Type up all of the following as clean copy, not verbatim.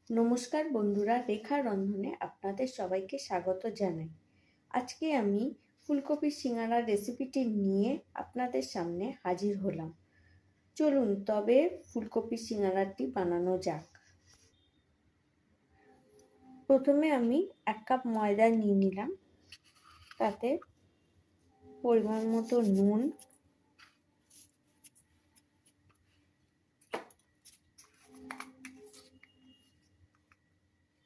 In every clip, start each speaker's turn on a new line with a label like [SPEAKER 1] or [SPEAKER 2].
[SPEAKER 1] নমস্কার বন্ধুরা, রেখা রন্ধনে আপনাদের সবাইকে স্বাগত জানাই। আজকে আমি ফুলকপির সিঙ্গারার রেসিপিটি নিয়ে আপনাদের সামনে হাজির হলাম। চলুন তবে ফুলকপির সিঙ্গারাটি বানানো যাক। প্রথমে আমি 1 কাপ ময়দা নিয়ে নিলাম, তাতে পরিমাণ মতো নুন,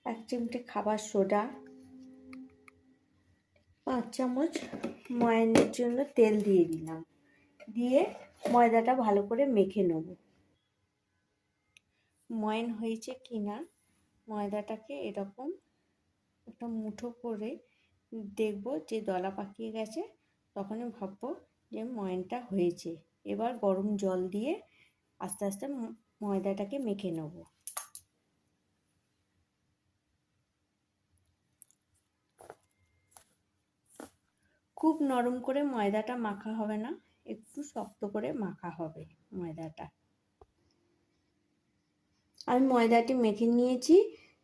[SPEAKER 1] এক চিমটে খাবার সোডা, 5 চামচ ময়ানের জন্য তেল দিয়ে দিলাম। দিয়ে ময়দাটা ভালো করে মেখে নেব। ময়ান হয়েছে কিনা ময়দাটাকে এরকম একটা মুঠো করে দেখব, যে দলা পাকিয়ে গেছে তখনই ভাববো যে ময়ানটা হয়েছে। এবার গরম জল দিয়ে আস্তে আস্তে ময়দাটাকে মেখে নেব। খুব নরম করে ময়দাটা মাখা হবে না, একটু শক্ত করে মাখা হবে ময়দাটা। আমি ময়দাটি মেখে নিয়েছি,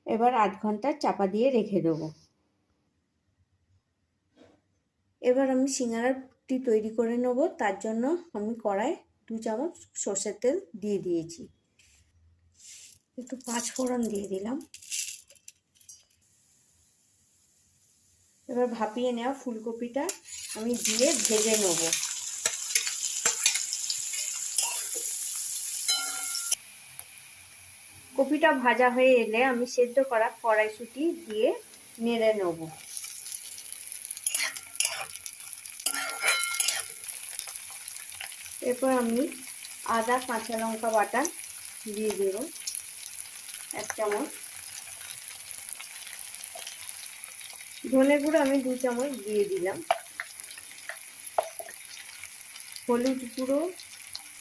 [SPEAKER 1] এবার আধ ঘন্টা চাপা দিয়ে রেখে দেবো। এবার আমি সিঙ্গারাটি তৈরি করে নেব। তার জন্য আমি কড়াই 2 চামচ সর্ষের তেল দিয়ে দিয়েছি, একটু 5 ফোড়ন দিয়ে দিলাম। এবার ভাপিয়ে নেওয়া ফুলকপিটা আমি দিয়ে ভেজে নেব। কপিটা ভাজা হয়ে এলে আমি সেদ্ধ করা কড়াইশুঁটি দিয়ে নেড়ে নেব। এরপর আমি আদা কাঁচা লঙ্কা বাটা দিয়ে দেব 1 চামচ। ধনে গুঁড়ো আমি 2 চামচ দিয়ে দিলাম। হলুদ গুঁড়ো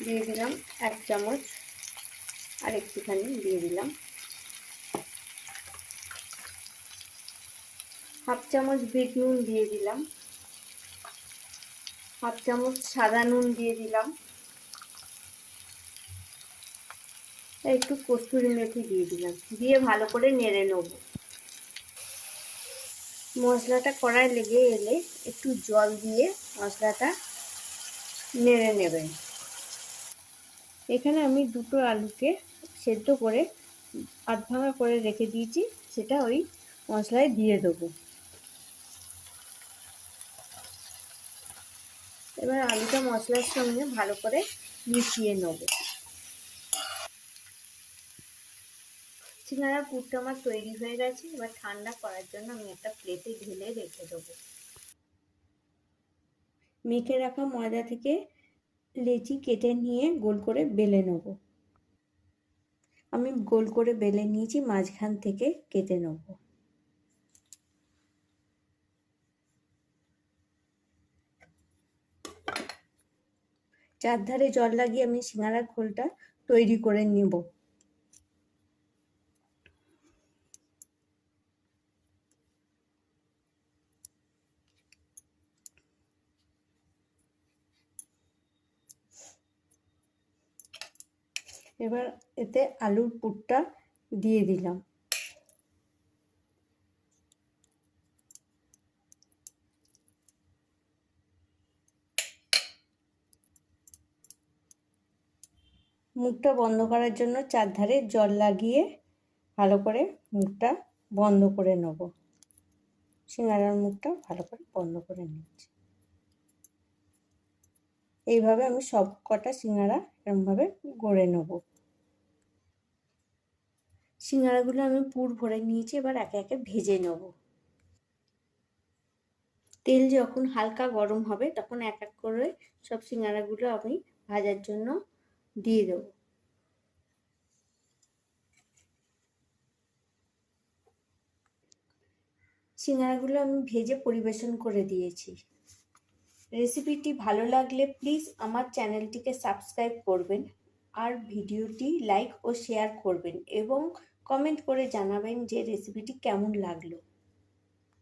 [SPEAKER 1] দিয়ে দিলাম 1 চামচ, আর একটুখানি দিয়ে দিলাম। হাফ চামচ বিট নুন দিয়ে দিলাম। হাফ চামচ সাদা নুন দিয়ে দিলাম। একটু কস্তুরি মেথি দিয়ে দিলাম। দিয়ে ভালো করে নেড়ে নেব। মশলাটা কড়াই লেগে এলে একটু জল দিয়ে মশলাটা নেড়ে নেবেন। এখানে আমি 2টো আলুকে সেদ্ধ করে আধ ভাঙা করে রেখে দিয়েছি, সেটা ওই মশলায় দিয়ে দেবো। এবার আলুটা মশলার সঙ্গে ভালো করে মিশিয়ে নেব। সিঙ্গারার পুরটা আমার তৈরি হয়ে গেছে। এবার ঠান্ডা করার জন্য আমি একটা প্লেটে ঢেলে রেখে দেবো। মেখে রাখা ময়দা থেকে লেচি কেটে নিয়ে গোল করে বেলে নেব। আমি গোল করে বেলে নিয়েছি, মাঝখান থেকে কেটে নেব। চারধারে জল লাগিয়ে আমি সিঙ্গারার খোলটা তৈরি করে নেব। এবার এতে আলুর পুরটা দিয়ে দিলাম। মুখটা বন্ধ করার জন্য চারধারে জল লাগিয়ে ভালো করে মুখটা বন্ধ করে নেব। সিঙ্গারার মুখটা ভালো করে বন্ধ করে নিচ্ছি। এইভাবে আমি সব কটা সিঙ্গারা এরকমভাবে গড়ে নেব। সিঙ্গারাগুলো আমি পুর ভরে নিয়েছি, এবার একে একে ভেজে নেব। তেল যখন হালকা গরম হবে তখন এক এক করে সব সিঙ্গারাগুলো আমি ভাজার জন্য দিয়ে দেব। সিঙ্গারাগুলো আমি ভেজে পরিবেশন করে দিয়েছি। রেসিপিটি ভালো লাগলে প্লিজ আমার চ্যানেলটিকে সাবস্ক্রাইব করবেন, আর ভিডিওটি লাইক ও শেয়ার করবেন এবং কমেন্ট করে জানাবেন যে রেসিপিটি কেমন লাগলো।